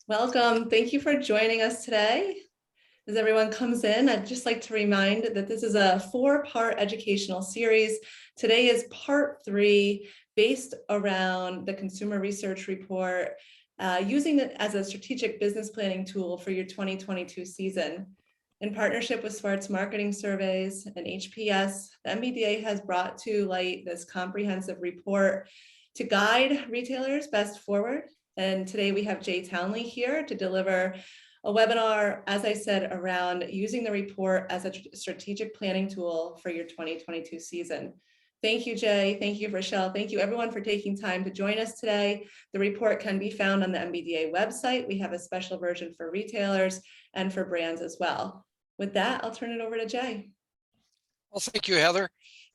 Welcome. Thank you for joining us today. As everyone comes in, I'd just like to remind that this is a 4-part educational series. Today is part 3, based around the Consumer Research Report, using it as a strategic business planning tool for your 2022 season. In partnership with Smart's Marketing Surveys and HPS, the NBDA has brought to light this comprehensive report to guide retailers best forward. And today we have Jay Townley here to deliver a webinar, as I said, around using the report as a strategic planning tool for your 2022 season. Thank you, Jay. Thank you, Rochelle. Thank you, everyone, for taking time to join us today. The report can be found on the NBDA website. We have a special version for retailers and for brands as well. With that, I'll turn it over to Jay. Well, thank you, Heather,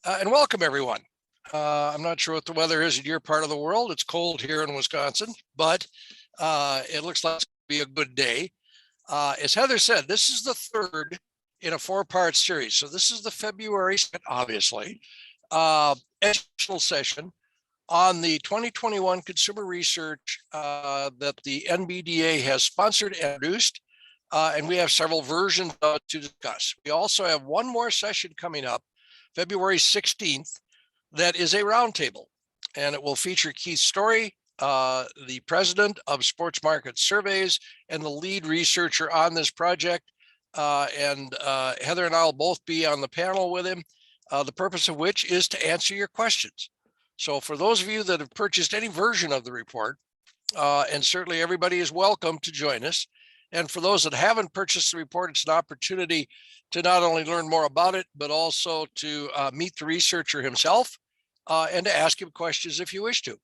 and welcome, everyone. I'm not sure what the weather is in your part of the world. It's cold here in Wisconsin, but it looks like it's going to be a good day. As Heather said, this is the third in a 4-part series. So this is the February, obviously, educational session on the 2021 consumer research that the NBDA has sponsored and produced. And we have several versions of it to discuss. We also have one more session coming up, February 16th, that is a roundtable, and it will feature Keith Storey, the president of Sports Market Surveys and the lead researcher on this project. And Heather and I will both be on the panel with him, the purpose of which is to answer your questions. So for those of you that have purchased any version of the report, and certainly everybody is welcome to join us. And for those that haven't purchased the report, it's an opportunity to not only learn more about it, but also to meet the researcher himself and to ask him questions if you wish to.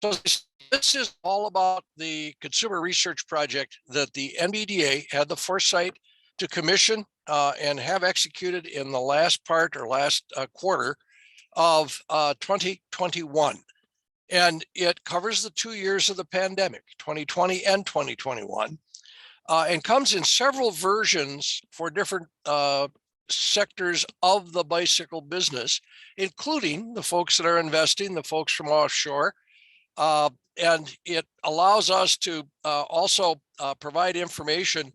So this is all about the consumer research project that the NBDA had the foresight to commission and have executed in the last part or last quarter of 2021. And it covers the 2 years of the pandemic, 2020 and 2021, and comes in several versions for different sectors of the bicycle business, including the folks that are investing, the folks from offshore. And it allows us to also provide information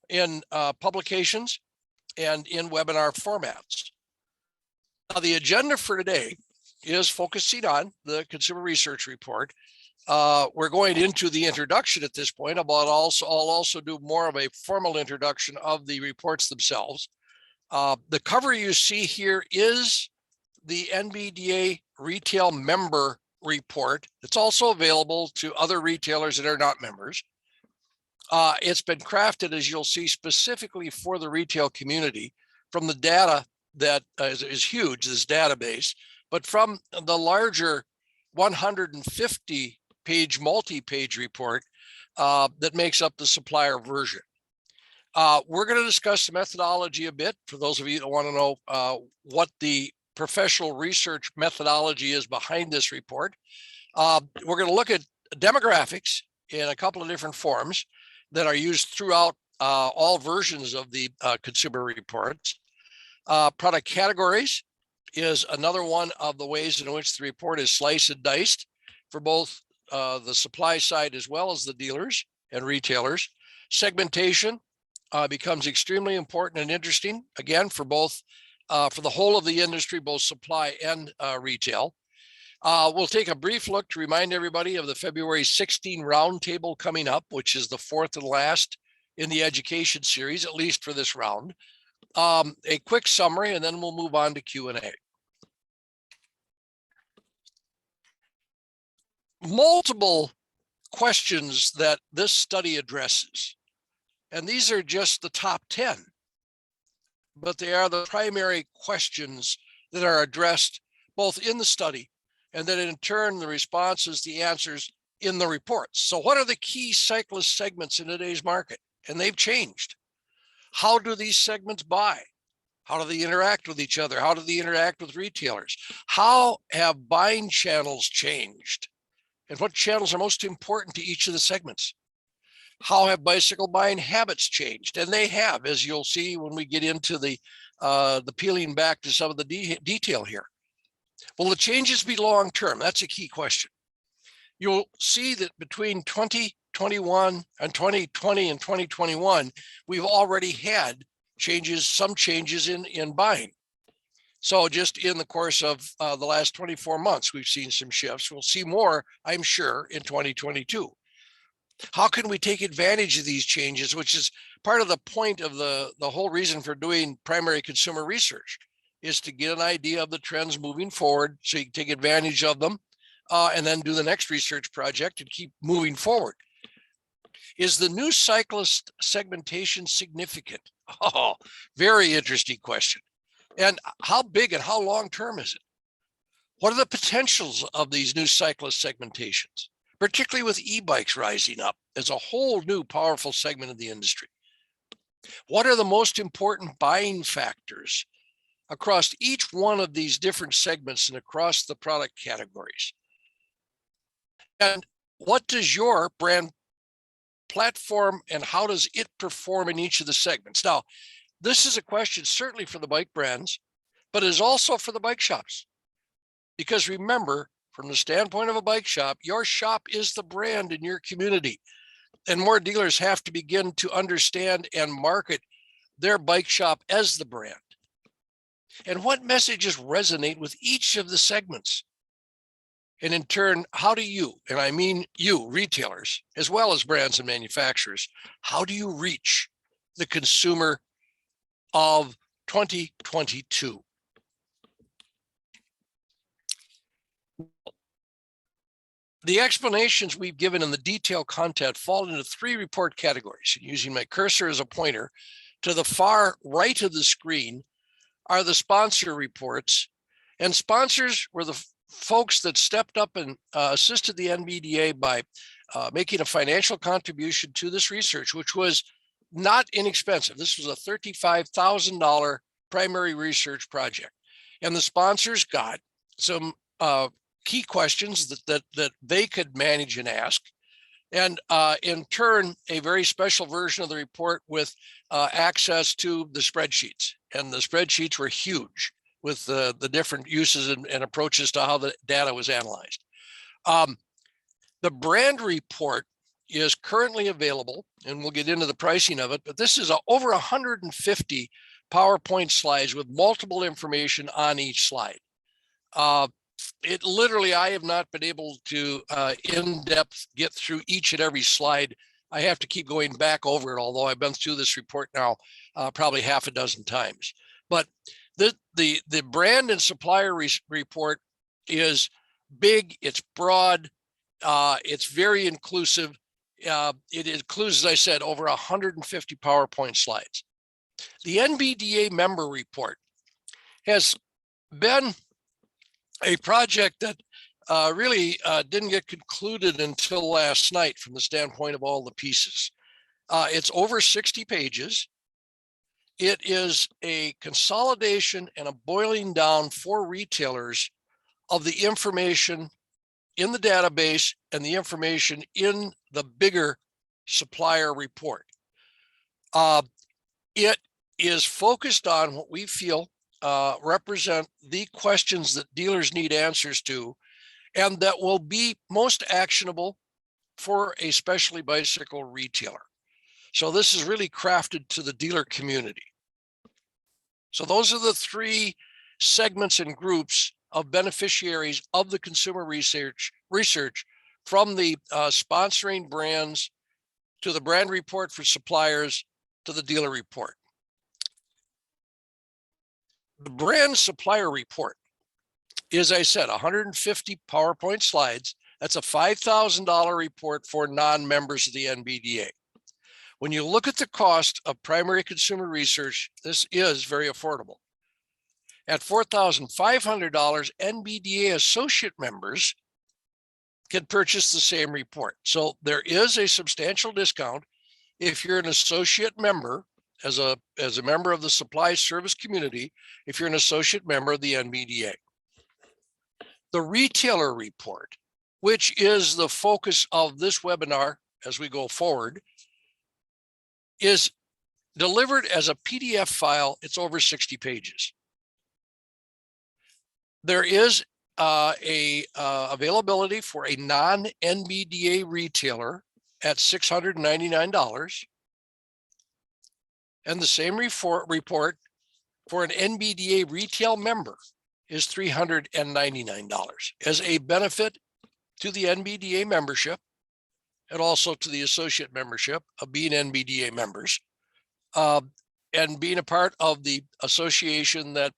in publications and in webinar formats. Now, the agenda for today is focusing on the Consumer Research Report. We're going into the introduction at this point. I'll also do more of a formal introduction of the reports themselves. The cover you see here is the NBDA Retail Member Report. It's also available to other retailers that are not members. It's been crafted, as you'll see, specifically for the retail community from the data that is huge, this database, but from the larger 150-page, multi-page report that makes up the supplier version. We're going to discuss the methodology a bit for those of you that want to know what the professional research methodology is behind this report. We're going to look at demographics in a couple of different forms that are used throughout all versions of the consumer reports. Product categories is another one of the ways in which the report is sliced and diced for both the supply side as well as the dealers and retailers. Segmentation becomes extremely important and interesting, again, for both for the whole of the industry, both supply and retail. We'll take a brief look to remind everybody of the February 16 roundtable coming up, which is the 4th and last in the education series, at least for this round. A quick summary, and then we'll move on to Q&A. Multiple questions that this study addresses, and these are just the top 10, but they are the primary questions that are addressed both in the study and then in turn the responses, the answers in the reports. So what are the key cyclist segments in today's market? And they've changed. How do these segments buy? How do they interact with each other? How do they interact with retailers? How have buying channels changed? And what channels are most important to each of the segments? How have bicycle buying habits changed? And they have, as you'll see when we get into the peeling back to some of the detail here. Will the changes be long-term? That's a key question. you'll see that between 2021 and 2020 and 2021, we've already had changes, some changes in buying. So just in the course of the last 24 months, we've seen some shifts. We'll see more, I'm sure, in 2022. How can we take advantage of these changes, which is part of the point of the whole reason for doing primary consumer research, is to get an idea of the trends moving forward so you can take advantage of them and then do the next research project and keep moving forward. Is the new cyclist segmentation significant? Oh, very interesting question. And how big and how long term is it? What are the potentials of these new cyclist segmentations, particularly with e-bikes rising up as a whole new powerful segment of the industry? What are the most important buying factors across each one of these different segments and across the product categories? And what does your brand platform and how does it perform in each of the segments? Now, this is a question certainly for the bike brands, but is also for the bike shops. Because remember, from the standpoint of a bike shop, your shop is the brand in your community. And more dealers have to begin to understand and market their bike shop as the brand. And what messages resonate with each of the segments? And in turn, how do you, and I mean you, retailers, as well as brands and manufacturers, how do you reach the consumer of 2022? The explanations we've given in the detailed content fall into three report categories. Using my cursor as a pointer, to the far right of the screen are the sponsor reports. And sponsors were the folks that stepped up and assisted the NBDA by making a financial contribution to this research, which was not inexpensive. This was a $35,000 primary research project. And the sponsors got some key questions that they could manage and ask. And in turn, a very special version of the report with access to the spreadsheets. And the spreadsheets were huge with the different uses and approaches to how the data was analyzed. The brand report is currently available, and we'll get into the pricing of it, but this is over 150 PowerPoint slides with multiple information on each slide. It literally, I have not been able to in-depth get through each and every slide. I have to keep going back over it, although I've been through this report now probably half a dozen times. But the brand and supplier report is big, it's broad, it's very inclusive. It includes, as I said, over 150 PowerPoint slides. The NBDA member report has been a project that really didn't get concluded until last night from the standpoint of all the pieces. It's over 60 pages. It is a consolidation and a boiling down for retailers of the information in the database and the information in the bigger supplier report. It is focused on what we feel represent the questions that dealers need answers to, and that will be most actionable for a specialty bicycle retailer. So this is really crafted to the dealer community. So those are the three segments and groups of beneficiaries of the consumer research from the sponsoring brands to the brand report for suppliers to the dealer report. The brand supplier report is, I said, 150 PowerPoint slides. That's a $5,000 report for non-members of the NBDA. When you look at the cost of primary consumer research, this is very affordable. At $4,500, NBDA associate members can purchase the same report. So there is a substantial discount if you're an associate member, as a member of the supply service community, if you're an associate member of the NBDA. The retailer report, which is the focus of this webinar as we go forward, is delivered as a PDF file. It's over 60 pages. There is availability for a non-NBDA retailer at $699, and the same report for an NBDA retail member is $399 as a benefit to the NBDA membership and also to the associate membership of being NBDA members and being a part of the association that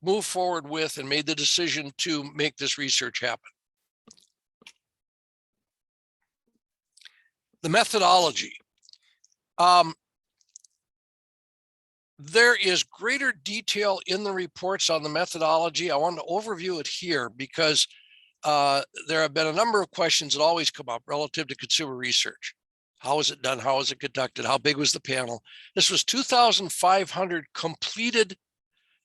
moved forward with and made the decision to make this research happen. The methodology. There is greater detail in the reports on the methodology. I want to overview it here because there have been a number of questions that always come up relative to consumer research. How was it done? How was it conducted? How big was the panel? This was 2,500 completed.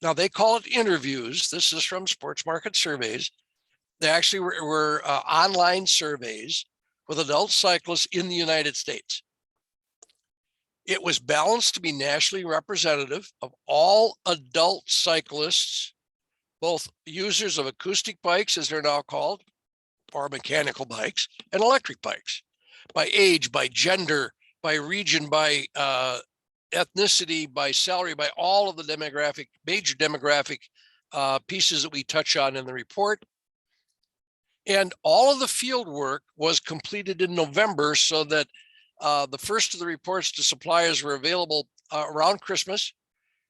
Now they call it interviews. This is from Sports Market Surveys. They actually were online surveys with adult cyclists in the United States. It was balanced to be nationally representative of all adult cyclists, both users of acoustic bikes, as they're now called, or mechanical bikes, and electric bikes, by age, by gender, by region, by ethnicity, by salary, by all of the major demographic pieces that we touch on in the report. And all of the field work was completed in November so that the first of the reports to suppliers were available around Christmas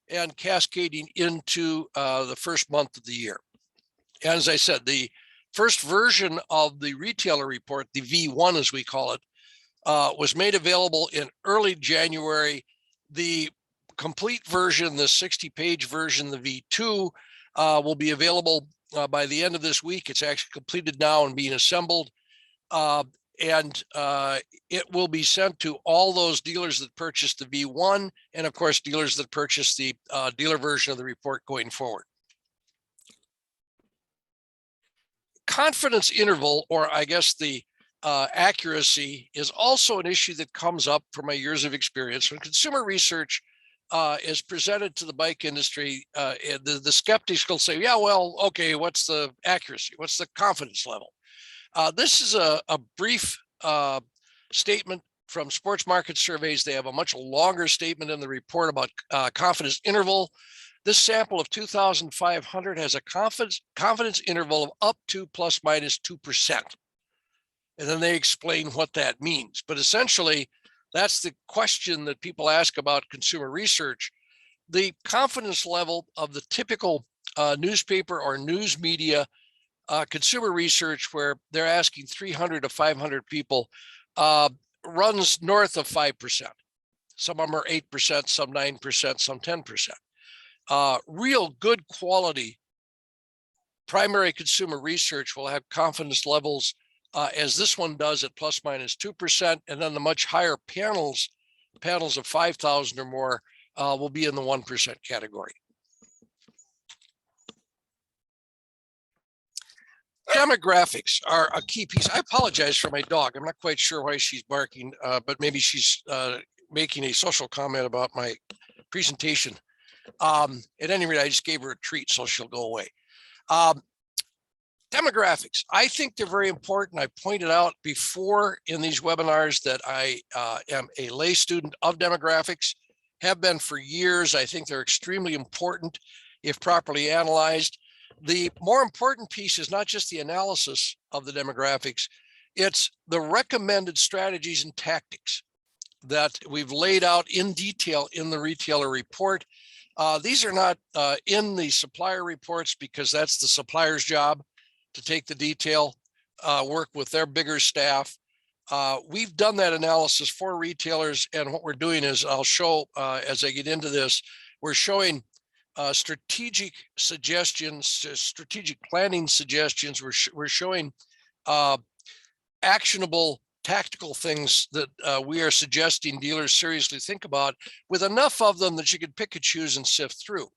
and cascading into the first month of the year. And as I said, the first version of the retailer report, the V1 as we call it, was made available in early January. The complete version, the 60-page version, the V2, will be available by the end of this week. It's actually completed now and being assembled. And it will be sent to all those dealers that purchased the V1 and of course dealers that purchased the dealer version of the report going forward. Confidence interval, or I guess the accuracy, is also an issue that comes up from my years of experience. When consumer research is presented to the bike industry, the skeptics will say, yeah, well, okay, what's the accuracy? What's the confidence level? This is a brief statement from Sports Market Surveys. They have a much longer statement in the report about confidence interval. This sample of 2,500 has a confidence interval of up to plus minus 2%. And then they explain what that means. But essentially, that's the question that people ask about consumer research. The confidence level of the typical newspaper or news media consumer research, where they're asking 300 to 500 people, runs north of 5%. Some of them are 8%, some 9%, some 10%. Real good quality primary consumer research will have confidence levels as this one does at plus minus 2%. And then the much higher panels of 5,000 or more will be in the 1% category. Demographics are a key piece. I apologize for my dog. I'm not quite sure why she's barking, but maybe she's making a social comment about my presentation. At any rate, I just gave her a treat, so she'll go away. Demographics, I think they're very important. I pointed out before in these webinars that I am a lay student of demographics, have been for years. I think they're extremely important if properly analyzed. The more important piece is not just the analysis of the demographics, it's the recommended strategies and tactics that we've laid out in detail in the retailer report. These are not in the supplier reports because that's the supplier's job to take the detail, work with their bigger staff. We've done that analysis for retailers, and what we're doing is, I'll show as I get into this, we're showing strategic suggestions, strategic planning suggestions. We're showing actionable tactical things that we are suggesting dealers seriously think about, with enough of them that you can pick and choose and sift through.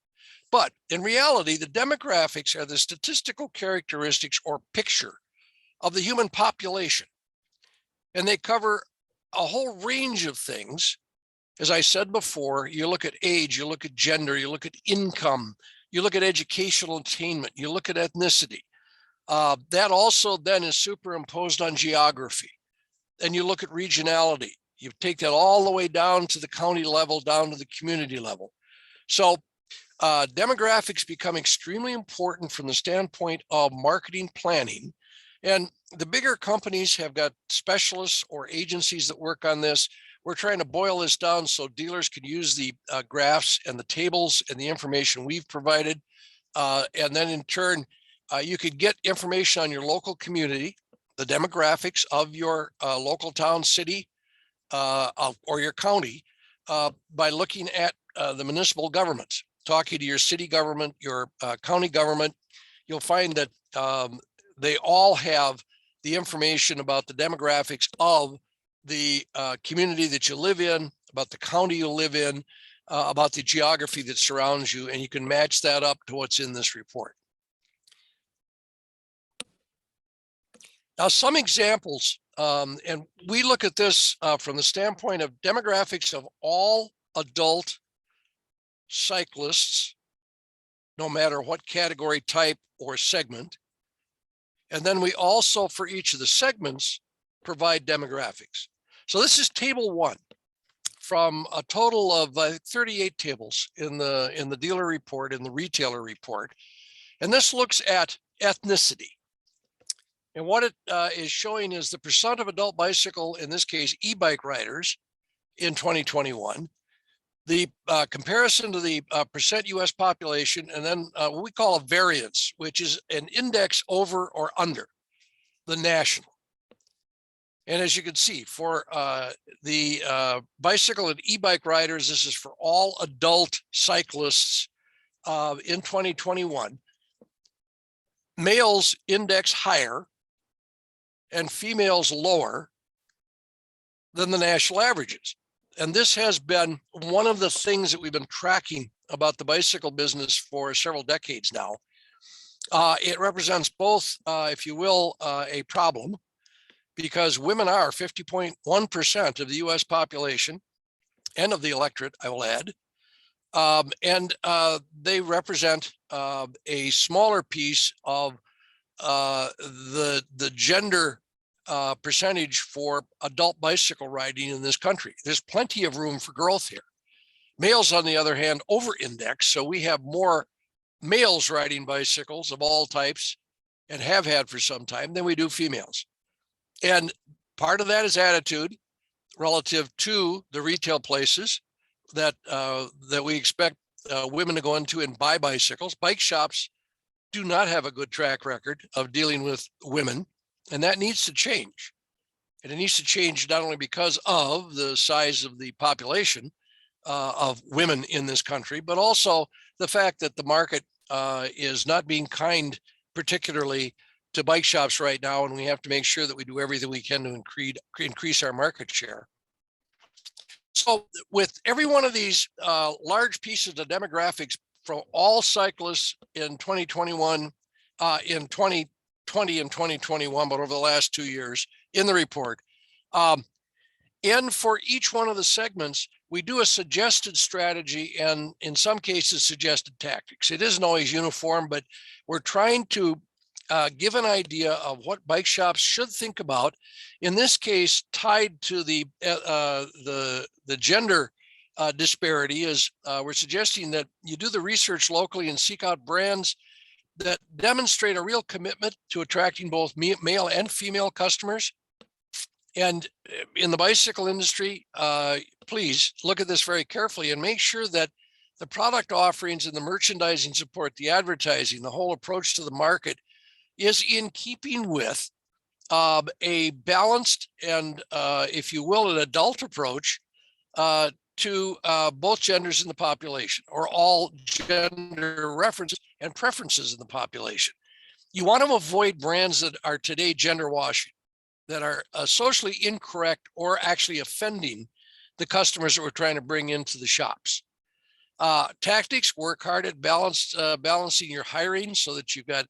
But in reality, the demographics are the statistical characteristics or picture of the human population. And they cover a whole range of things. As I said before, you look at age, you look at gender, you look at income, you look at educational attainment, you look at ethnicity. That also then is superimposed on geography. And you look at regionality. You take that all the way down to the county level, down to the community level. So demographics become extremely important from the standpoint of marketing planning. And the bigger companies have got specialists or agencies that work on this. We're trying to boil this down so dealers can use the graphs and the tables and the information we've provided. And then in turn, you could get information on your local community, the demographics of your local town, city, or your county by looking at the municipal governments, talking to your city government, your county government. You'll find that they all have the information about the demographics of the community that you live in, about the county you live in, about the geography that surrounds you, and you can match that up to what's in this report. Now, some examples, and we look at this from the standpoint of demographics of all adult cyclists, no matter what category, type, or segment. And then we also, for each of the segments, provide demographics. So this is table 1 from a total of 38 tables in the dealer report, in the retailer report. And this looks at ethnicity. And what it is showing is the percent of adult bicycle, in this case, e-bike riders in 2021, the comparison to the percent US population, and then what we call a variance, which is an index over or under the national. And as you can see, for the bicycle and e-bike riders, this is for all adult cyclists in 2021. Males index higher and females lower than the national averages. And this has been one of the things that we've been tracking about the bicycle business for several decades now. It represents both, if you will, a problem, because women are 50.1% of the US population and of the electorate, I will add. And they represent a smaller piece of the gender percentage for adult bicycle riding in this country. There's plenty of room for growth here. Males, on the other hand, over-index. So we have more males riding bicycles of all types and have had for some time than we do females. And part of that is attitude relative to the retail places that we expect women to go into and buy bicycles. Bike shops do not have a good track record of dealing with women, and that needs to change. And it needs to change not only because of the size of the population of women in this country, but also the fact that the market is not being kind, particularly to bike shops right now, and we have to make sure that we do everything we can to increase our market share. So with every one of these large pieces of demographics for all cyclists in 2021, in 2020 and 2021, but over the last 2 years in the report. And for each one of the segments, we do a suggested strategy and in some cases suggested tactics. It isn't always uniform, but we're trying to give an idea of what bike shops should think about. In this case, tied to the gender disparity is we're suggesting that you do the research locally and seek out brands that demonstrate a real commitment to attracting both male and female customers. And in the bicycle industry, please look at this very carefully and make sure that the product offerings and the merchandising support, the advertising, the whole approach to the market is in keeping with a balanced and, if you will, an adult approach to both genders in the population, or all gender references and preferences in the population. You want to avoid brands that are today gender washing, that are socially incorrect or actually offending the customers that we're trying to bring into the shops. Tactics: work hard at balancing your hiring so that you've got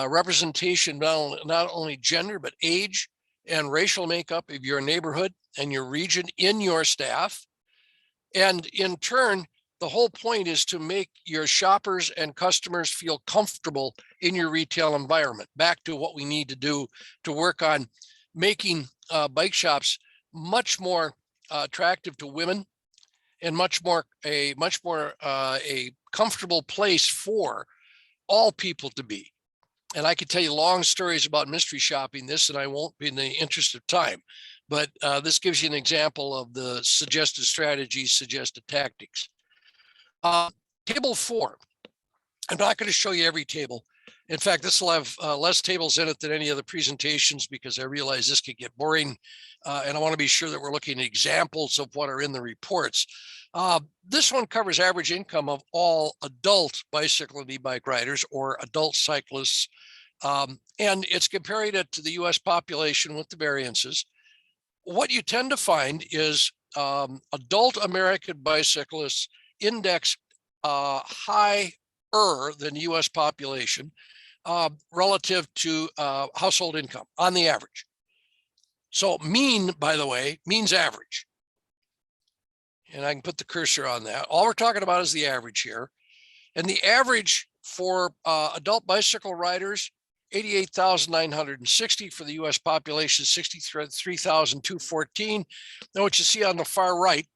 representation, not only gender, but age and racial makeup of your neighborhood and your region in your staff. And in turn, the whole point is to make your shoppers and customers feel comfortable in your retail environment. Back to what we need to do to work on making bike shops much more attractive to women and a comfortable place for all people to be. And I could tell you long stories about mystery shopping this, and I won't in the interest of time, but this gives you an example of the suggested strategies, suggested tactics. Table 4. I'm not going to show you every table. In fact, this will have less tables in it than any other presentations because I realize this could get boring. And I want to be sure that we're looking at examples of what are in the reports. This one covers average income of all adult bicycle and e-bike riders or adult cyclists. And it's comparing it to the US population with the variances. What you tend to find is adult American bicyclists index higher than US population relative to household income on the average. So mean, by the way, means average. And I can put the cursor on that. All we're talking about is the average here. And the average for adult bicycle riders, 88,960 for the US population, 63,214. Now what you see on the far right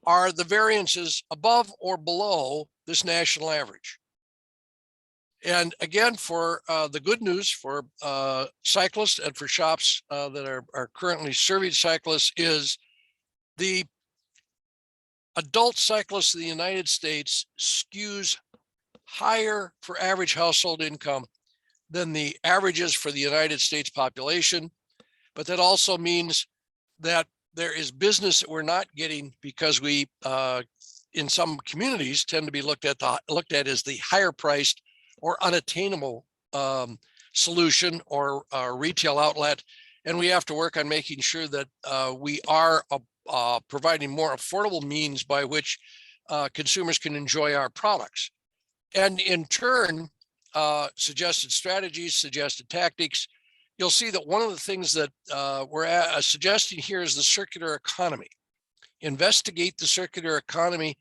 are the variances above or below this national average. And again, for the good news for cyclists and for shops that are currently serving cyclists is the adult cyclists in the United States skews higher for average household income than the averages for the United States population. But that also means that there is business that we're not getting because we, in some communities, tend to be looked at as the higher priced or unattainable solution or retail outlet. And we have to work on making sure that we are providing more affordable means by which consumers can enjoy our products. And in turn, suggested strategies, suggested tactics, you'll see that one of the things that we're suggesting here is the circular economy. Investigate the circular economy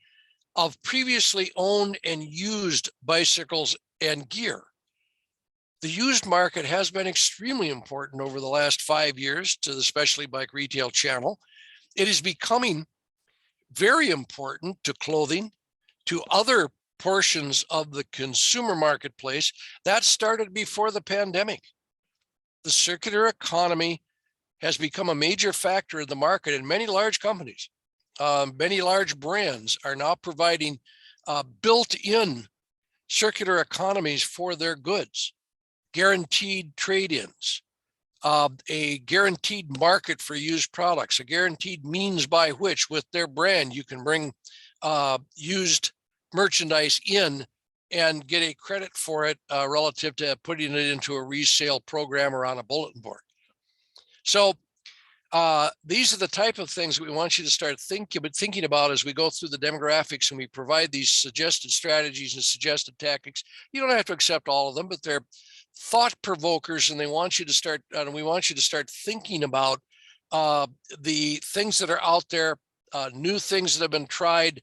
of previously owned and used bicycles and gear. The used market has been extremely important over the last 5 years to the specialty bike retail channel. It is becoming very important to clothing, to other portions of the consumer marketplace. That started before the pandemic. The circular economy has become a major factor in the market, and many large companies, many large brands are now providing built-in circular economies for their goods, guaranteed trade-ins, a guaranteed market for used products, a guaranteed means by which with their brand you can bring used merchandise in and get a credit for it relative to putting it into a resale program or on a bulletin board. So these are the type of things we want you to start thinking about as we go through the demographics and we provide these suggested strategies and suggested tactics. You don't have to accept all of them, but they're thought provokers, and we want you to start thinking about the things that are out there, new things that have been tried.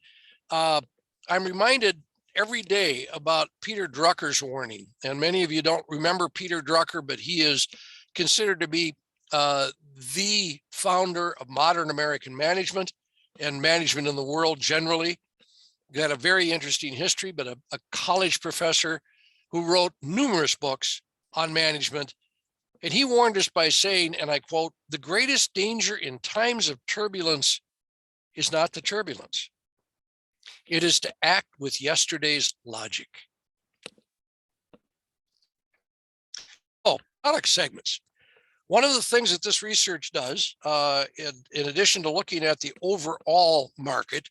I'm reminded every day about Peter Drucker's warning, and many of you don't remember Peter Drucker, but he is considered to be the founder of modern American management and management in the world generally. Got a very interesting history, but a college professor who wrote numerous books on management. And he warned us by saying, and I quote, "The greatest danger in times of turbulence is not the turbulence. It is to act with yesterday's logic." Oh, product segments. One of the things that this research does, in addition to looking at the overall market,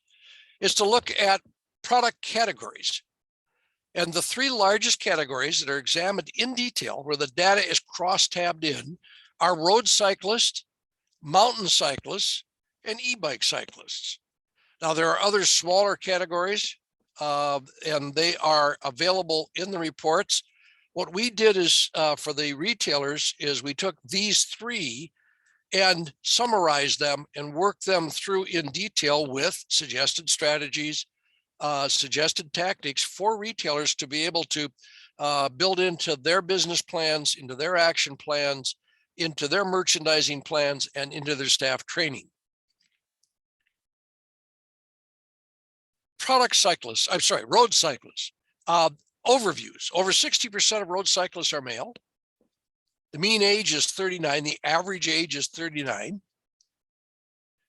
is to look at product categories. And the 3 largest categories that are examined in detail, where the data is cross-tabbed in, are road cyclists, mountain cyclists, and e-bike cyclists. Now, there are other smaller categories, and they are available in the reports. What we did is, for the retailers, is we took these 3 and summarized them and worked them through in detail with suggested strategies, suggested tactics for retailers to be able to built into their business plans, into their action plans, into their merchandising plans, and into their staff training. Road cyclists. Overviews. Over 60% of road cyclists are male. The mean age is 39. The average age is 39.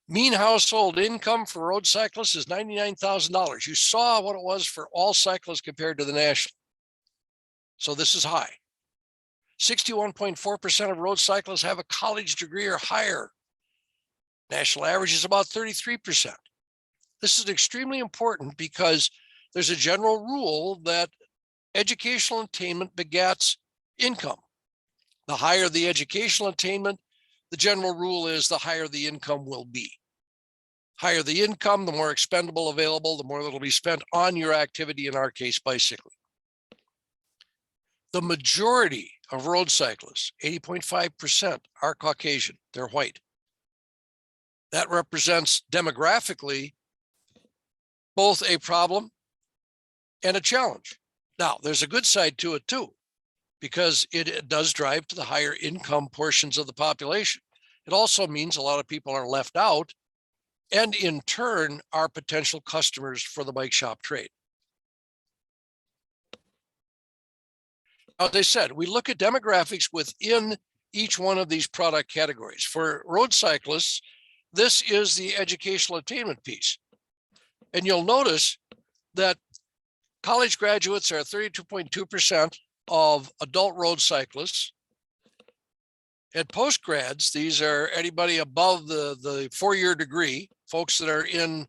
Mean household income for road cyclists is $99,000. You saw what it was for all cyclists compared to the national. So this is high. 61.4% of road cyclists have a college degree or higher. National average is about 33%. This is extremely important because there's a general rule that educational attainment begets income. The higher the educational attainment, the general rule is the higher the income will be. Higher the income, the more expendable available, the more that'll be spent on your activity, in our case, bicycling. The majority of road cyclists, 80.5%, are Caucasian. They're white. That represents demographically both a problem and a challenge. Now, there's a good side to it too, because it does drive to the higher income portions of the population. It also means a lot of people are left out and in turn are potential customers for the bike shop trade. As I said, we look at demographics within each one of these product categories. For road cyclists, this is the educational attainment piece. And you'll notice that college graduates are 32.2% of adult road cyclists. And post-grads, these are anybody above the four-year degree, folks that are in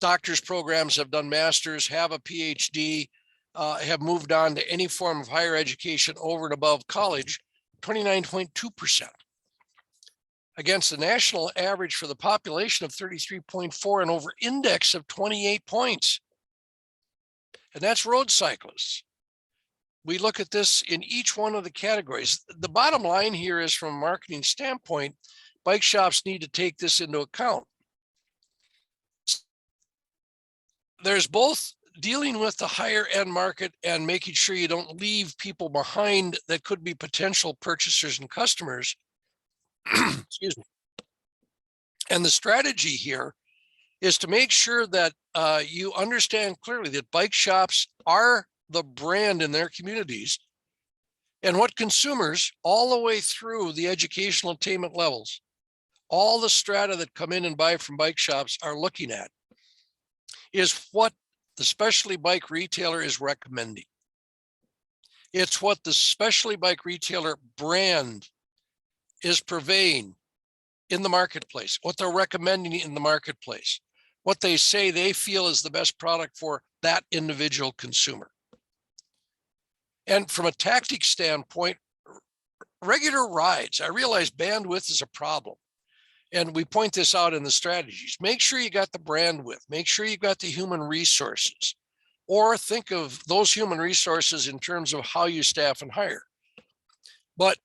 doctor's programs, have done masters, have a PhD, have moved on to any form of higher education over and above college, 29.2%. Against the national average for the population of 33.4 and over index of 28 points. And that's road cyclists. We look at this in each one of the categories. The bottom line here is, from a marketing standpoint, bike shops need to take this into account. There's both dealing with the higher end market and making sure you don't leave people behind that could be potential purchasers and customers. Excuse me. And the strategy here is to make sure that you understand clearly that bike shops are the brand in their communities, and what consumers all the way through the educational attainment levels, all the strata that come in and buy from bike shops are looking at is what the specialty bike retailer is recommending. It's what the specialty bike retailer brand is purveying in the marketplace, what they're recommending in the marketplace, what they say they feel is the best product for that individual consumer. And from a tactic standpoint, regular rides, I realize bandwidth is a problem. And we point this out in the strategies. Make sure you got the brand width, make sure you got the human resources, or think of those human resources in terms of how you staff and hire. But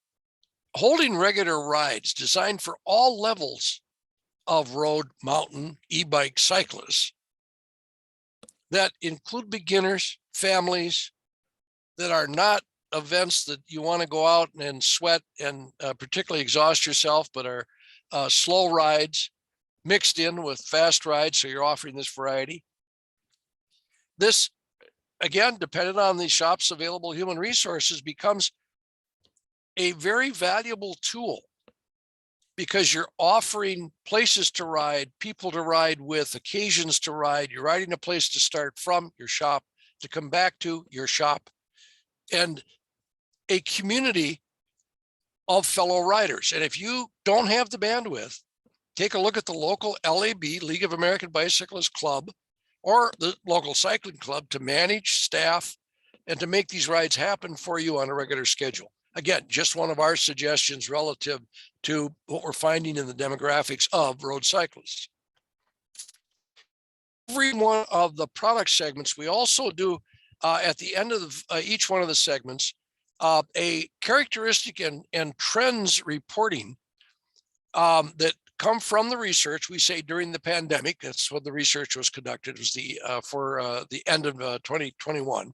holding regular rides designed for all levels of road, mountain, e-bike cyclists that include beginners, families, that are not events that you want to go out and sweat and particularly exhaust yourself, but are slow rides mixed in with fast rides. So you're offering this variety. This, again, depending on the shop's available human resources, becomes a very valuable tool because you're offering places to ride, people to ride with, occasions to ride. You're riding a place to start from, your shop, to come back to your shop, and a community of fellow riders. And if you don't have the bandwidth, take a look at the local LAB, League of American Bicyclists Club, or the local cycling club to manage, staff, and to make these rides happen for you on a regular schedule. Again, just one of our suggestions relative to what we're finding in the demographics of road cyclists. Every one of the product segments, we also do at the end of each one of the segments, a characteristic and trends reporting that come from the research. We say during the pandemic, that's when the research was conducted, was for the end of 2021.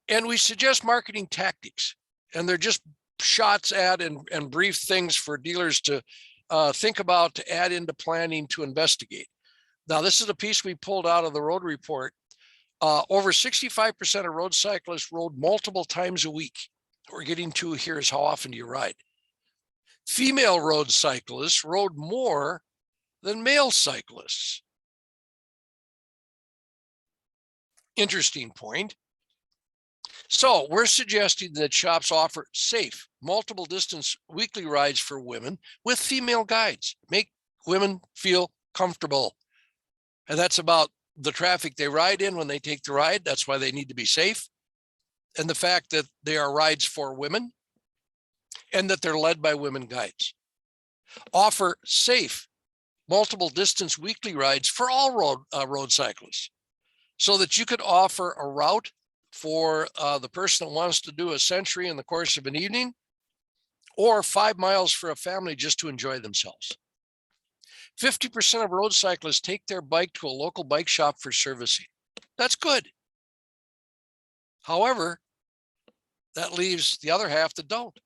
And we suggest marketing tactics, and they're just shots at and brief things for dealers to think about, to add into planning, to investigate. Now, this is a piece we pulled out of the road report. Over 65% of road cyclists rode multiple times a week. What we're getting to here is how often do you ride? Female road cyclists rode more than male cyclists. Interesting point. So we're suggesting that shops offer safe, multiple distance weekly rides for women with female guides. Make women feel comfortable. And that's about the traffic they ride in when they take the ride. That's why they need to be safe. And the fact that they are rides for women and that they're led by women guides. Offer safe, multiple distance weekly rides for all road cyclists, so that you could offer a route for the person that wants to do a century in the course of an evening, or 5 miles for a family just to enjoy themselves. 50% of road cyclists take their bike to a local bike shop for servicing. That's good. However, that leaves the other half that don't.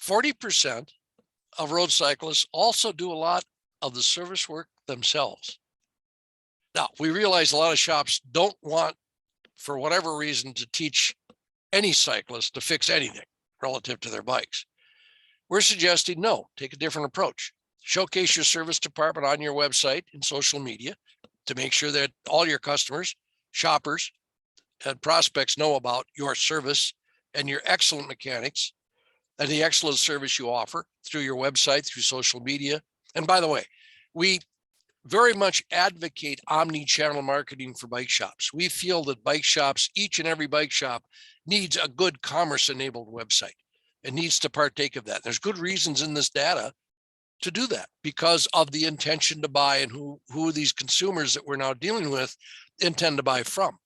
40% of road cyclists also do a lot of the service work themselves. Now, we realize a lot of shops don't want, for whatever reason, to teach any cyclist to fix anything relative to their bikes. We're suggesting no, take a different approach. Showcase your service department on your website and social media to make sure that all your customers, shoppers, and prospects know about your service and your excellent mechanics and the excellent service you offer through your website, through social media. And by the way, we very much advocate omni-channel marketing for bike shops. We feel that bike shops, each and every bike shop, needs a good commerce-enabled website and needs to partake of that. There's good reasons in this data to do that because of the intention to buy and who these consumers that we're now dealing with intend to buy from.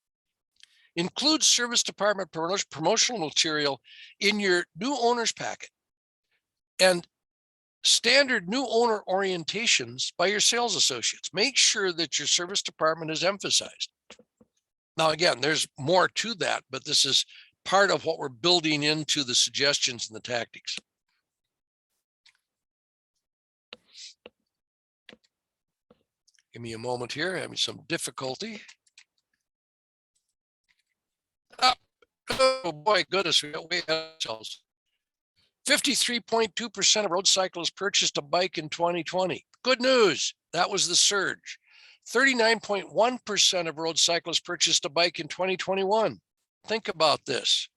Include service department promotional material in your new owner's packet and standard new owner orientations by your sales associates. Make sure that your service department is emphasized. Now, again, there's more to that, but this is part of what we're building into the suggestions and the tactics. Give me a moment here, having some difficulty. Oh boy, goodness, we got way ahead of ourselves. 53.2% of road cyclists purchased a bike in 2020. Good news, that was the surge. 39.1% of road cyclists purchased a bike in 2021. Think about this.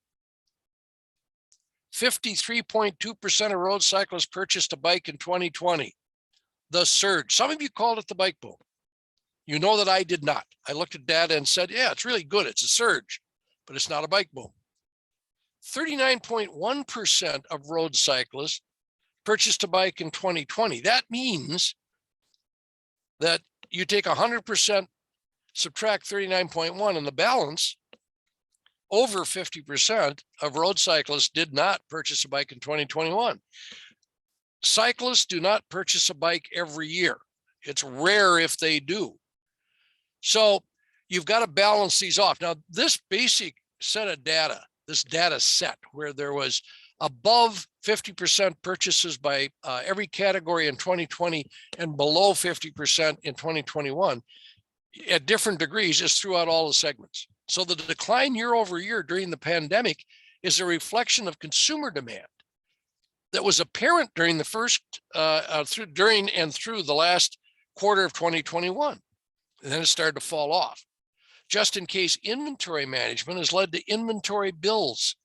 53.2% of road cyclists purchased a bike in 2020. The surge. Some of you called it the bike boom. You know that I did not. I looked at data and said, yeah, it's really good. It's a surge, but it's not a bike boom. 39.1% of road cyclists purchased a bike in 2020. That means that you take 100%, subtract 39.1, and the balance, over 50% of road cyclists did not purchase a bike in 2021. Cyclists do not purchase a bike every year. It's rare if they do. So you've got to balance these off. Now, this basic set of data, this data set where there was above 50% purchases by every category in 2020 and below 50% in 2021 at different degrees is throughout all the segments. So the decline year over year during the pandemic is a reflection of consumer demand that was apparent during the during and through the last quarter of 2021. And then it started to fall off. Just in case inventory management has led to inventory bills,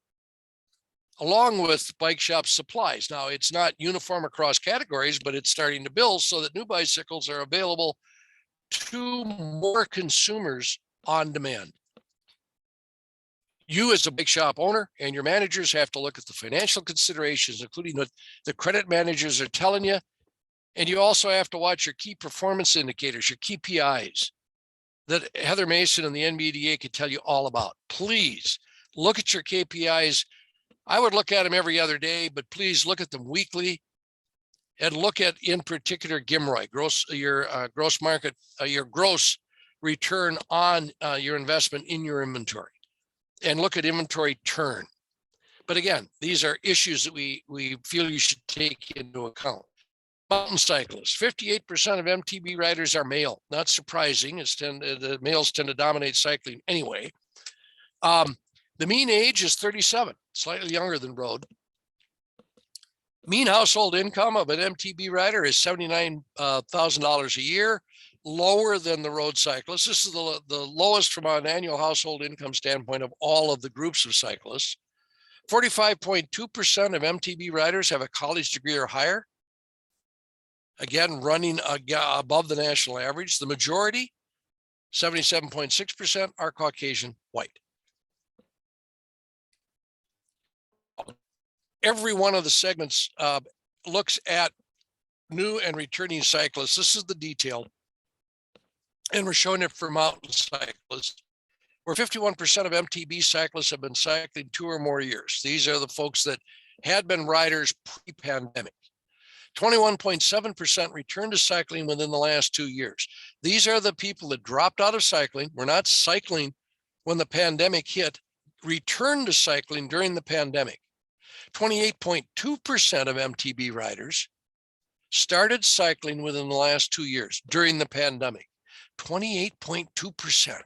along with bike shop supplies. Now, it's not uniform across categories, but it's starting to build so that new bicycles are available to more consumers on demand. You as a bike shop owner and your managers have to look at the financial considerations, including what the credit managers are telling you. And you also have to watch your key performance indicators, your KPIs that Heather Mason and the NBDA could tell you all about. Please look at your KPIs. I would look at them every other day, but please look at them weekly and look at, in particular, GMROI, your gross return on your investment in your inventory. and look at inventory turn. But again, these are issues that we feel you should take into account. Mountain cyclists, 58% of MTB riders are male. Not surprising, the males tend to dominate cycling anyway. The mean age is 37, slightly younger than road. Mean household income of an MTB rider is $79,000 a year, lower than the road cyclists. This is the lowest from an annual household income standpoint of all of the groups of cyclists. 45.2% of MTB riders have a college degree or higher. Again, running above the national average. The majority, 77.6%, are Caucasian white. Every one of the segments looks at new and returning cyclists. This is the detail. And we're showing it for mountain cyclists, where 51% of MTB cyclists have been cycling 2 or more years. These are the folks that had been riders pre-pandemic. 21.7% returned to cycling within the last 2 years. These are the people that dropped out of cycling, were not cycling when the pandemic hit, returned to cycling during the pandemic. 28.2% of MTB riders started cycling within the last 2 years during the pandemic. 28.2%.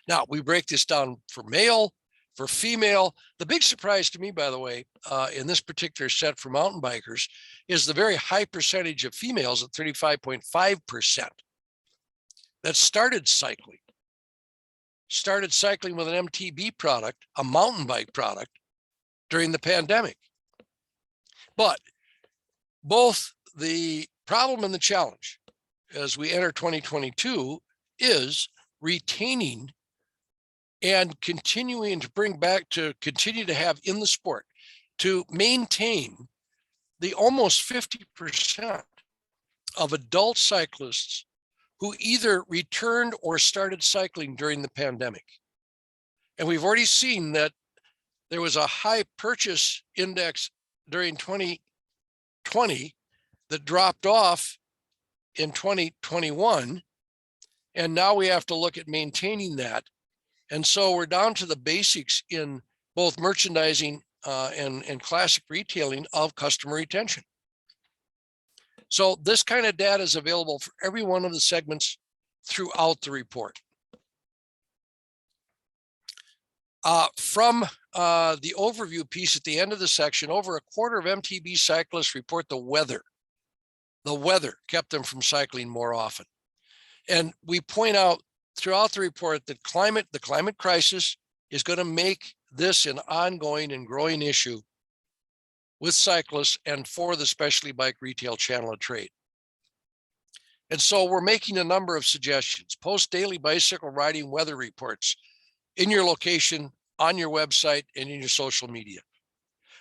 Now, we break this down for male, for female. The big surprise to me, by the way, in this particular set for mountain bikers is the very high percentage of females at 35.5% that started cycling with an MTB product, a mountain bike product, during the pandemic. But both the problem and the challenge as we enter 2022 is retaining and continuing to continue to have in the sport, to maintain the almost 50% of adult cyclists who either returned or started cycling during the pandemic. And we've already seen that there was a high purchase index during 2020 that dropped off in 2021. And now we have to look at maintaining that. And so we're down to the basics in both merchandising and classic retailing of customer retention. So this kind of data is available for every one of the segments throughout the report. From the overview piece at the end of the section, over a quarter of MTB cyclists report the weather. The weather kept them from cycling more often. And we point out throughout the report that the climate crisis is going to make this an ongoing and growing issue with cyclists and for the specialty bike retail channel of trade. And so we're making a number of suggestions. Post daily bicycle riding weather reports in your location, on your website, and in your social media.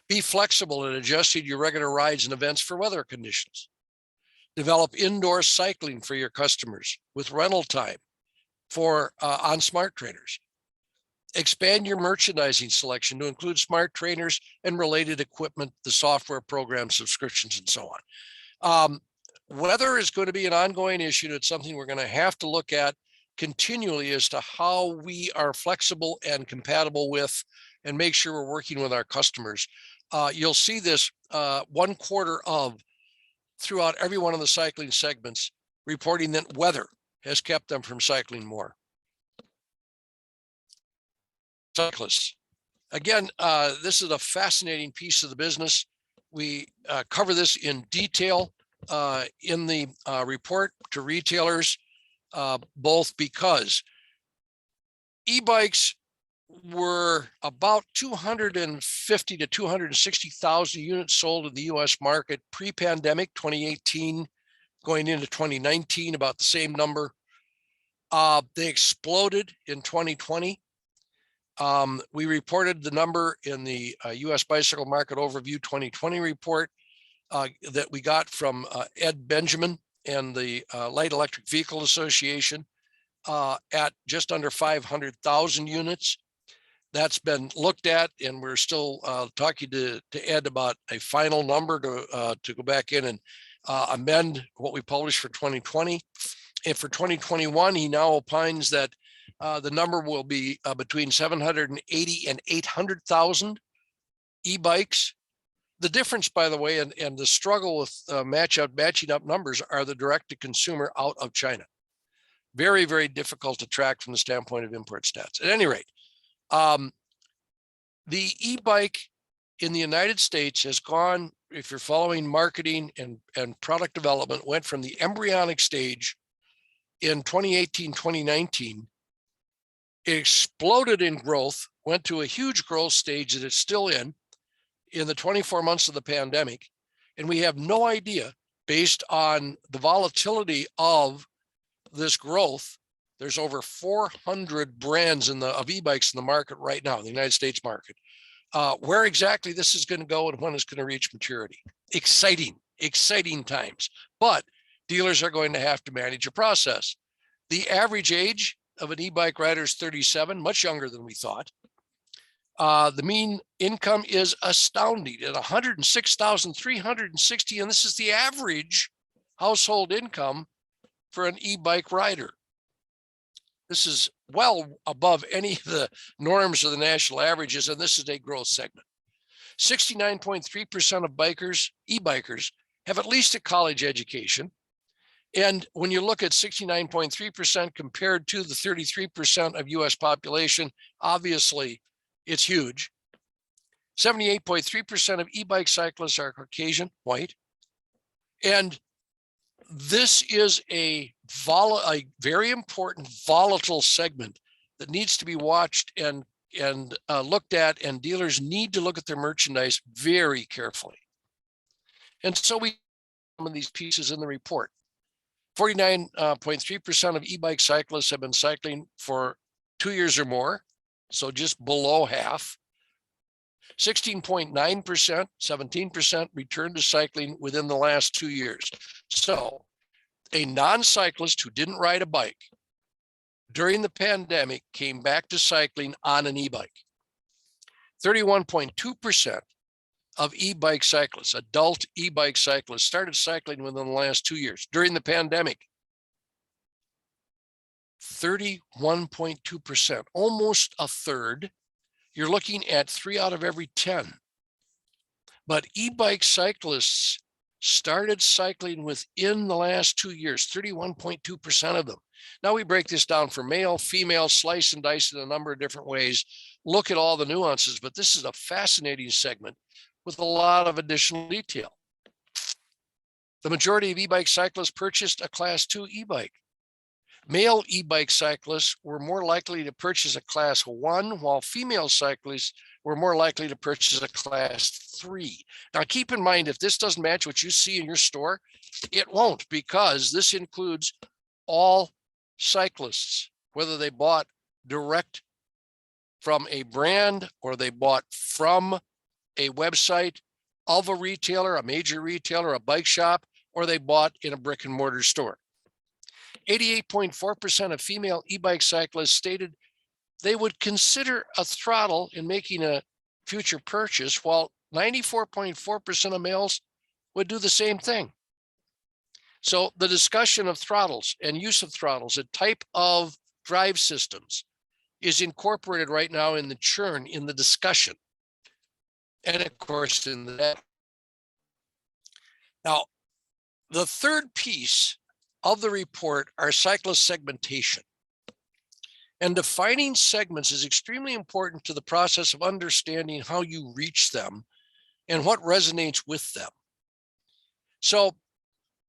Be flexible in adjusting your regular rides and events for weather conditions. Develop indoor cycling for your customers with rental time on smart trainers. Expand your merchandising selection to include smart trainers and related equipment, the software program, subscriptions, and so on. Weather is going to be an ongoing issue. It's something we're going to have to look at continually as to how we are flexible and compatible with and make sure we're working with our customers. You'll see this 1/4 of throughout every one of the cycling segments reporting that weather has kept them from cycling more. Cyclists. Again, this is a fascinating piece of the business. We cover this in detail in the report to retailers, both because e-bikes were about 250 to 260,000 units sold in the US market pre-pandemic, 2018, going into 2019, about the same number. They exploded in 2020. We reported the number in the US Bicycle Market Overview 2020 report that we got from Ed Benjamin and the Light Electric Vehicle Association at just under 500,000 units. That's been looked at, and we're still talking to Ed about a final number to go back in and amend what we published for 2020. And for 2021, he now opines that The number will be between 780 and 800,000 e-bikes. The difference, by the way, and the struggle with matching up numbers are the direct to consumer out of China. Very, very difficult to track from the standpoint of import stats. At any rate, the e-bike in the United States has gone, if you're following marketing and product development, went from the embryonic stage in 2018, 2019. It exploded in growth, went to a huge growth stage that it's still in the 24 months of the pandemic. And we have no idea, based on the volatility of this growth. There's over 400 brands of e-bikes in the market right now, in the United States market. Where exactly this is going to go and when it's going to reach maturity. Exciting times. But dealers are going to have to manage a process. The average age of an e-bike rider is 37, much younger than we thought. The mean income is astounding at $106,360, and this is the average household income for an e-bike rider. This is well above any of the norms of the national averages, and this is a growth segment. 69.3% of bikers, e-bikers, have at least a college education. And when you look at 69.3% compared to the 33% of US population, obviously it's huge. 78.3% of e-bike cyclists are Caucasian, white. And this is a very important volatile segment that needs to be watched and looked at, and dealers need to look at their merchandise very carefully. And so we some of these pieces in the report. 49.3% of e-bike cyclists have been cycling for 2 years or more, so just below half. 16.9%, 17% returned to cycling within the last 2 years. So a non-cyclist who didn't ride a bike during the pandemic came back to cycling on an e-bike. 31.2% of e-bike cyclists, adult e-bike cyclists, started cycling within the last 2 years during the pandemic. 31.2%, almost a third. You're looking at 3 out of every 10. But e-bike cyclists started cycling within the last 2 years, 31.2% of them. Now we break this down for male, female, slice and dice in a number of different ways. Look at all the nuances, but this is a fascinating segment with a lot of additional detail. The majority of e-bike cyclists purchased a Class 2 e-bike. Male e-bike cyclists were more likely to purchase a Class 1, while female cyclists were more likely to purchase a Class 3. Now, keep in mind, if this doesn't match what you see in your store, it won't, because this includes all cyclists, whether they bought direct from a brand or they bought from a website of a retailer, a major retailer, a bike shop, or they bought in a brick and mortar store. 88.4% of female e-bike cyclists stated they would consider a throttle in making a future purchase, while 94.4% of males would do the same thing. So the discussion of throttles and use of throttles, a type of drive systems, is incorporated right now in the churn, in the discussion, and of course in the data. Now, the third piece of the report are cyclist segmentation. And defining segments is extremely important to the process of understanding how you reach them and what resonates with them. So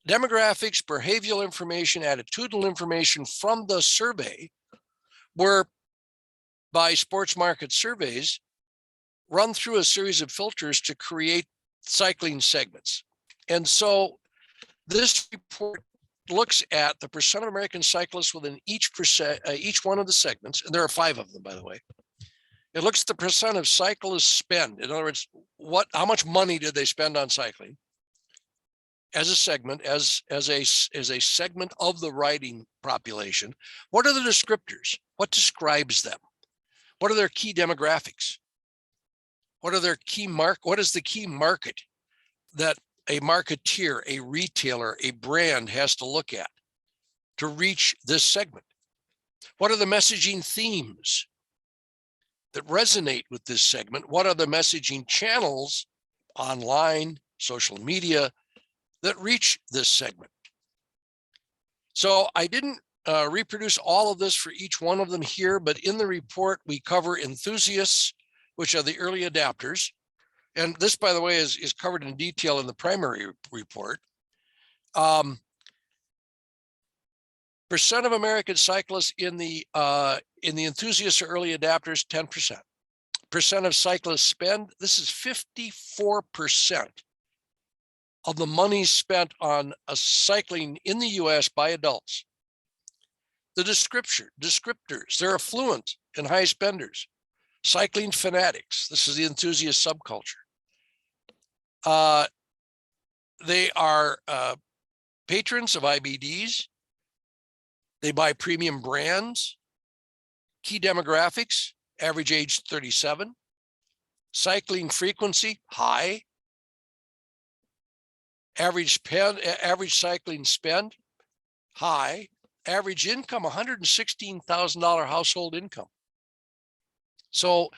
demographics, behavioral information, attitudinal information from the survey were, by sports market surveys, run through a series of filters to create cycling segments. And so this report looks at the percent of American cyclists within each one of the segments, and there are 5 of them, by the way. It looks at the percent of cyclists spend. In other words, how much money did they spend on cycling as a segment, as a segment of the riding population. What are the descriptors? What describes them? What are their key demographics? What is the key market that a marketeer, a retailer, a brand has to look at to reach this segment? What are the messaging themes that resonate with this segment? What are the messaging channels, online, social media, that reach this segment? So I didn't reproduce all of this for each one of them here, but in the report, we cover enthusiasts, which are the early adapters. And this, by the way, is covered in detail in the primary report. Percent of American cyclists in the enthusiasts or early adapters, 10%. Percent of cyclists spend, this is 54% of the money spent on cycling in the US by adults. The descriptors, they're affluent and high spenders. Cycling fanatics, this is the enthusiast subculture. They are patrons of IBDs. They buy premium brands. Key demographics, average age 37. Cycling frequency, high. Average cycling spend, high. Average income, $116,000 household income. So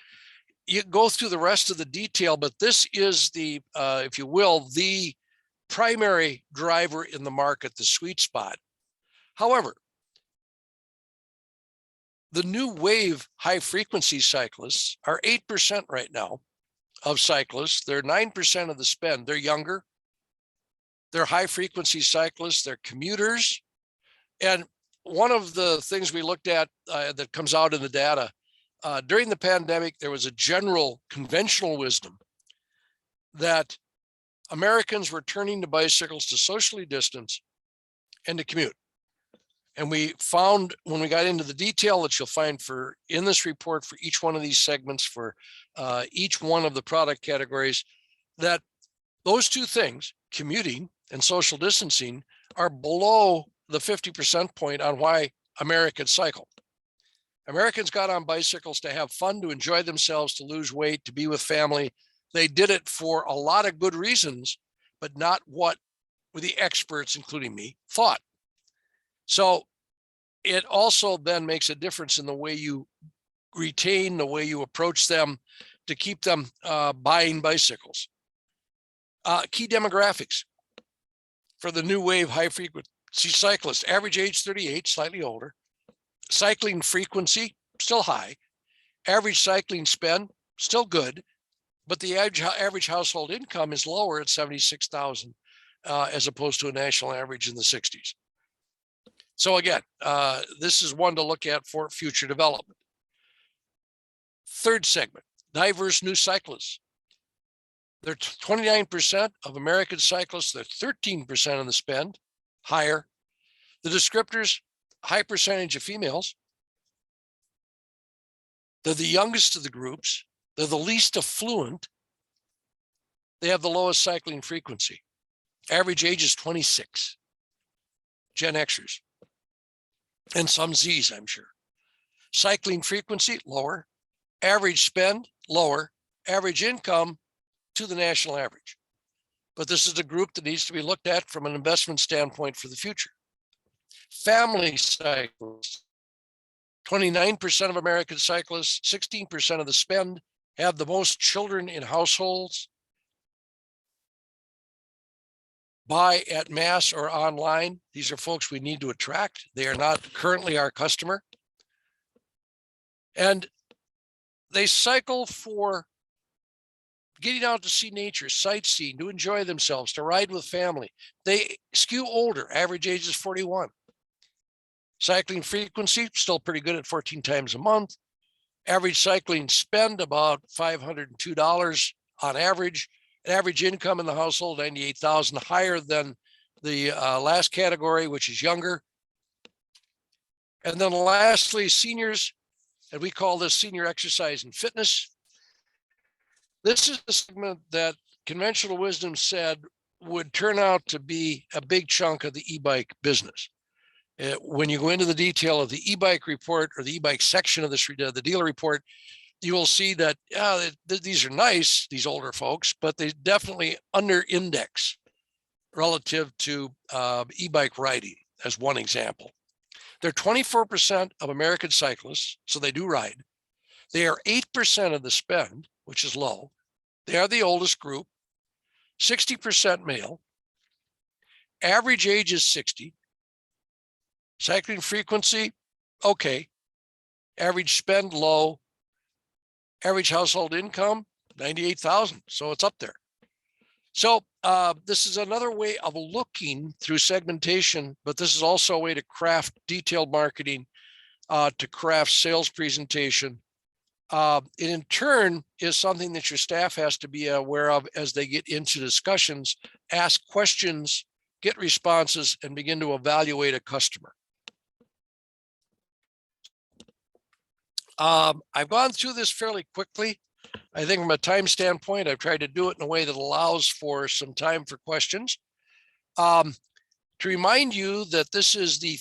you go through the rest of the detail, but this is the, if you will, the primary driver in the market, the sweet spot. However, the new wave high frequency cyclists are 8% right now of cyclists. They're 9% of the spend. They're younger. They're high frequency cyclists. They're commuters. And one of the things we looked at that comes out in the data, during the pandemic, there was a general conventional wisdom that Americans were turning to bicycles to socially distance and to commute. And we found when we got into the detail that you'll find in this report for each one of these segments, for each one of the product categories, that those two things, commuting and social distancing, are below the 50% point on why Americans cycle. Americans got on bicycles to have fun, to enjoy themselves, to lose weight, to be with family. They did it for a lot of good reasons, but not what the experts, including me, thought. So it also then makes a difference in the way you retain, the way you approach them to keep them buying bicycles. Key demographics for the new wave high frequency cyclists, average age 38, slightly older. Cycling frequency, still high. Average cycling spend, still good, but the average household income is lower at $76,000 as opposed to a national average in the 60s. So again, this is one to look at for future development. Third segment, diverse new cyclists. They're 29% of American cyclists. They're 13% of the spend, higher. The descriptors, high percentage of females. They're the youngest of the groups. They're the least affluent. They have the lowest cycling frequency. Average age is 26. Gen Xers. And some Zs, I'm sure. Cycling frequency, lower. Average spend, lower. Average income to the national average. But this is a group that needs to be looked at from an investment standpoint for the future. Family cyclists, 29% of American cyclists, 16% of the spend, have the most children in households, buy at mass or online. These are folks we need to attract. They are not currently our customer. And they cycle for getting out to see nature, sightseeing, to enjoy themselves, to ride with family. They skew older, average age is 41. Cycling frequency, still pretty good at 14 times a month. Average cycling spend, about $502 on average. Average income in the household, $98,000, higher than the last category, which is younger. And then lastly, seniors, and we call this senior exercise and fitness. This is a segment that conventional wisdom said would turn out to be a big chunk of the e-bike business. When you go into the detail of the e-bike report or the e-bike section of this, the dealer report, you will see that these are nice, these older folks, but they definitely under index relative to e-bike riding, as one example. They're 24% of American cyclists, so they do ride. They are 8% of the spend, which is low. They are the oldest group, 60% male. Average age is 60. Cycling frequency, okay. Average spend, low. Average household income, 98,000. So it's up there. So this is another way of looking through segmentation, but this is also a way to craft detailed marketing, to craft sales presentation. It in turn is something that your staff has to be aware of as they get into discussions, ask questions, get responses, and begin to evaluate a customer. I've gone through this fairly quickly. I think from a time standpoint, I've tried to do it in a way that allows for some time for questions. To remind you that this is the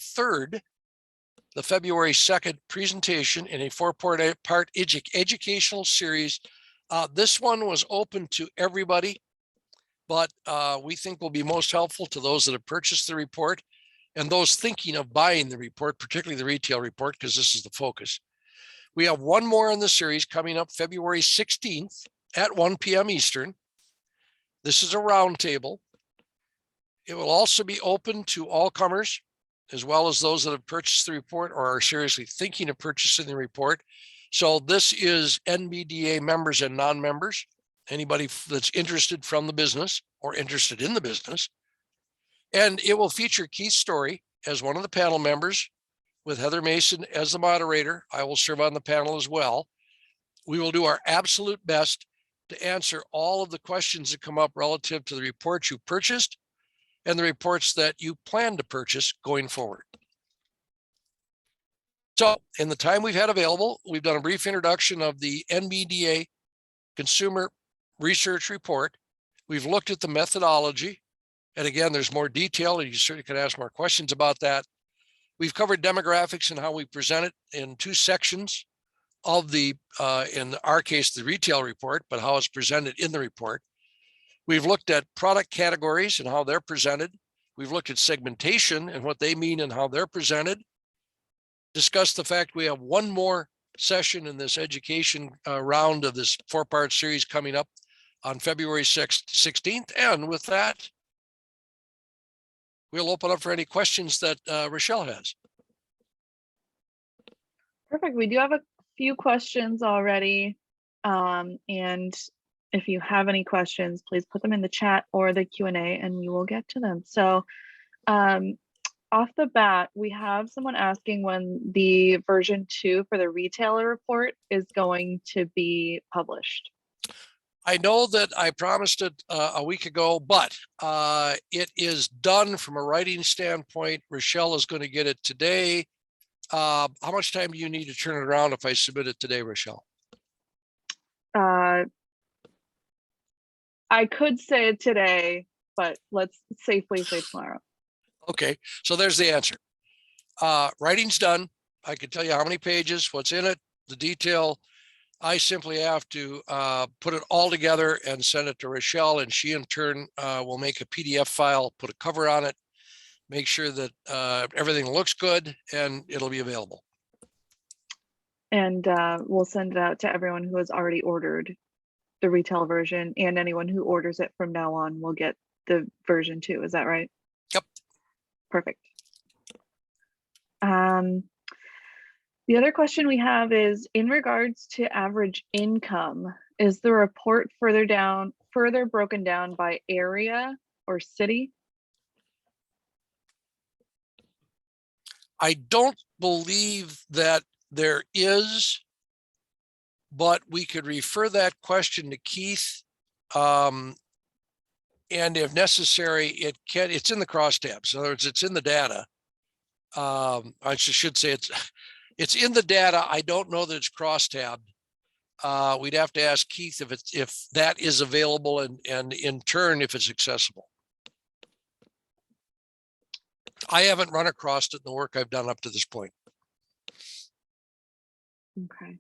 February 2nd presentation in a four-part educational series. This one was open to everybody, but we think will be most helpful to those that have purchased the report and those thinking of buying the report, particularly the retail report, because this is the focus. We have one more in the series coming up February 16th at 1 p.m. Eastern. This is a roundtable. It will also be open to all comers, as well as those that have purchased the report or are seriously thinking of purchasing the report. So this is NBDA members and non-members, anybody that's interested from the business or interested in the business. And it will feature Keith Storey as one of the panel members, with Heather Mason as the moderator. I will serve on the panel as well. We will do our absolute best to answer all of the questions that come up relative to the reports you purchased and the reports that you plan to purchase going forward. So in the time we've had available, we've done a brief introduction of the NBDA Consumer Research Report. We've looked at the methodology. And again, there's more detail, and you certainly can ask more questions about that. We've covered demographics and how we present it in two sections of the, in our case, the retail report, but how it's presented in the report. We've looked at product categories and how they're presented. We've looked at segmentation and what they mean and how they're presented. Discussed the fact we have one more session in this education round of this four-part series coming up on February 16th. And with that, we'll open up for any questions that Rochelle has. Perfect. We do have a few questions already. And if you have any questions, please put them in the chat or the Q&A and we will get to them. So off the bat, we have someone asking when the version 2 for the retailer report is going to be published. I know that I promised it a week ago, but it is done from a writing standpoint. Rochelle is going to get it today. How much time do you need to turn it around if I submit it today, Rochelle? I could say it today, but let's safely say tomorrow. Okay, so there's the answer. Writing's done. I can tell you how many pages, what's in it, the detail. I simply have to put it all together and send it to Rochelle, and she in turn will make a PDF file, put a cover on it, make sure that everything looks good, and it'll be available. And we'll send it out to everyone who has already ordered the retail version, and anyone who orders it from now on will get the version 2. Is that right? Yep. Perfect. The other question we have is in regards to average income, is the report further broken down by area or city? I don't believe that there is, but we could refer that question to Keith. And if necessary, it's in the crosstabs. In other words, it's in the data. I should say it's in the data. I don't know that it's cross-tabbed. We'd have to ask Keith if that is available and in turn, if it's accessible. I haven't run across it in the work I've done up to this point. Okay.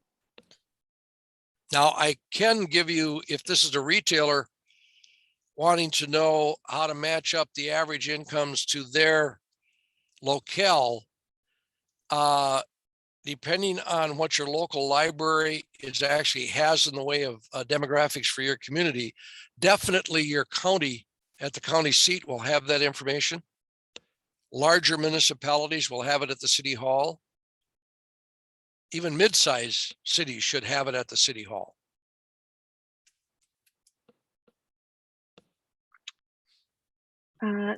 Now I can give you, if this is a retailer wanting to know how to match up the average incomes to their locale, Depending on what your local library actually has in the way of demographics for your community, definitely your county at the county seat will have that information. Larger municipalities will have it at the city hall. Even mid-sized cities should have it at the city hall.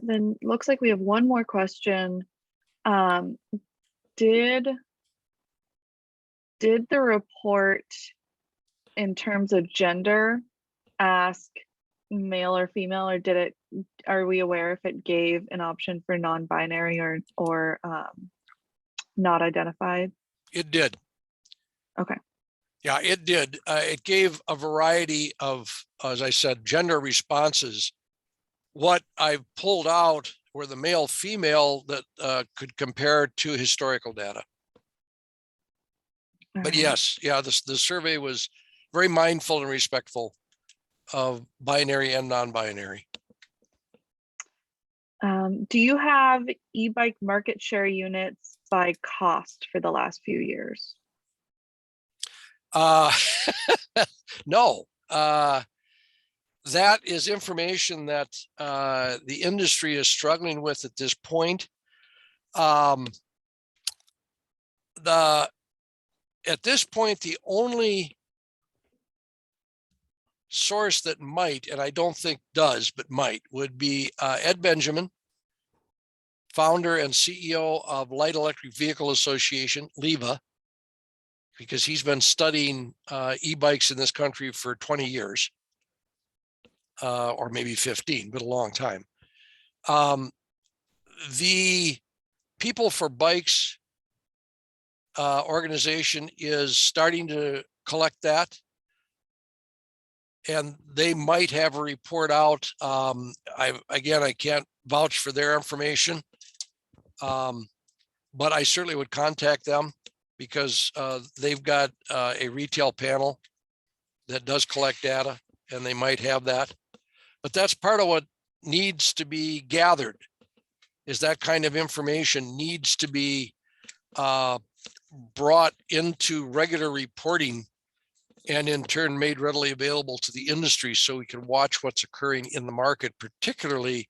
Then looks like we have one more question. Did the report in terms of gender ask male or female, or are we aware if it gave an option for non-binary or not identified? It did. Okay. Yeah, it did. It gave a variety of, as I said, gender responses. What I pulled out were the male female that could compare to historical data. But yes, yeah, the survey was very mindful and respectful of binary and non-binary. Do you have e-bike market share units by cost for the last few years? No, that is information that the industry is struggling with at this point. At this point, the only source that might, and I don't think does, but might, would be Ed Benjamin, founder and CEO of Light Electric Vehicle Association, LEVA, because he's been studying e-bikes in this country for 20 years, or maybe 15, but a long time. The People for Bikes organization is starting to collect that, and they might have a report out. I can't vouch for their information, but I certainly would contact them because they've got a retail panel that does collect data, and they might have that. But that's part of what needs to be gathered, is that kind of information needs to be brought into regular reporting and in turn made readily available to the industry so we can watch what's occurring in the market, particularly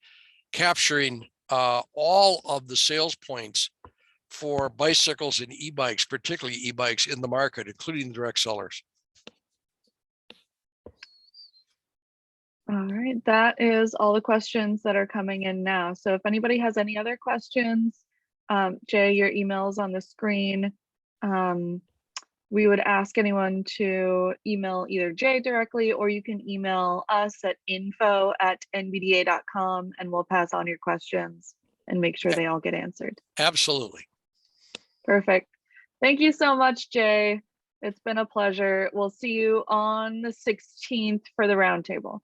capturing all of the sales points for bicycles and e-bikes, particularly e-bikes in the market, including the direct sellers. All right, that is all the questions that are coming in now. So if anybody has any other questions, Jay, your email is on the screen. We would ask anyone to email either Jay directly, or you can email us at info@nbda.com, and we'll pass on your questions and make sure they all get answered. Absolutely. Perfect. Thank you so much, Jay. It's been a pleasure. We'll see you on the 16th for the roundtable.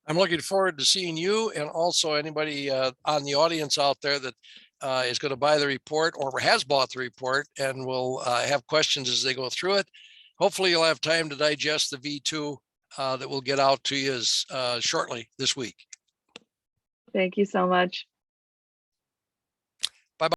I'm looking forward to seeing you, and also anybody on the audience out there that is going to buy the report or has bought the report and will have questions as they go through it. Hopefully you'll have time to digest the V2 that will get out to you shortly this week. Thank you so much.